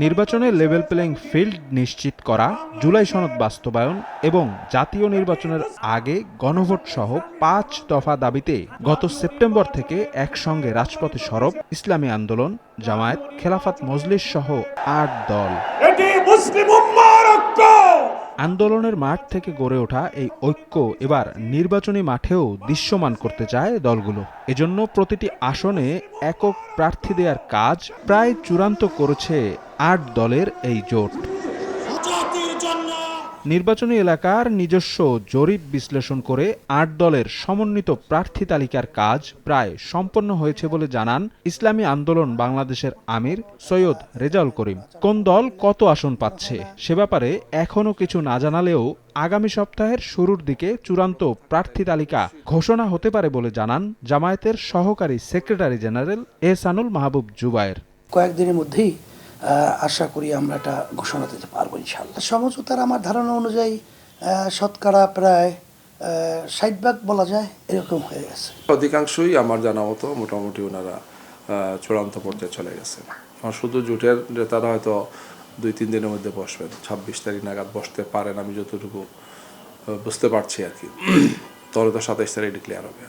নির্বাচনে level playing field নিশ্চিত করা, জুলাই সনদ বাস্তবায়ন এবং জাতীয় নির্বাচনের আগে গণভোট সহ ৫ দফা দাবিতে গত সেপ্টেম্বর থেকে একসঙ্গে রাজপথে সরব ইসলামী আন্দোলন, জামায়াত, খেলাফত মজলিস সহ ৮ দল। আন্দোলনের মাঠ থেকে গড়ে ওঠা এই ঐক্য এবার নির্বাচনী মাঠেও দৃশ্যমান করতে চায় দলগুলো। এজন্য প্রতিটি আসনে একক প্রার্থী দেওয়ার কাজ প্রায় চূড়ান্ত করেছে ৮ দলের এই জোট। নির্বাচনী এলাকার নিজস্ব জরিপ বিশ্লেষণ করে ৮ দলের সমন্বিত প্রার্থী তালিকার কাজ প্রায় সম্পন্ন হয়েছে বলে জানান ইসলামী আন্দোলন বাংলাদেশের আমির সৈয়দ রেজাউল করিম। কোন দল কত আসন পাচ্ছে সে ব্যাপারে এখনও কিছু না জানালেও আগামী সপ্তাহের শুরুর দিকে চূড়ান্ত প্রার্থী তালিকা ঘোষণা হতে পারে বলে জানান জামায়াতের সহকারী সেক্রেটারি জেনারেল এহসানুল মাহবুব জুবায়ের। কয়েকদিনের মধ্যেই আশা করি আমরা এটা ঘোষণা দিতে পারবো ইনশাআল্লাহ। সমঝোতার আমার ধারণা অনুযায়ী শতকরা প্রায় ৬০% বলা যায় এরকম হয়ে গেছে। অধিকাংশই আমার জানা মতো মোটামুটি ওনারা চূড়ান্ত পর্যায়ে চলে গেছে। শুধু জোটের নেতারা হয়তো ২-৩ দিনের মধ্যে বসবেন, ২৬ তারিখ নাগাদ বসতে পারেন আমি যতটুকু বুঝতে পারছি আর কি। তাহলে তো ২৭ তারিখ ডিক্লেয়ার হবে।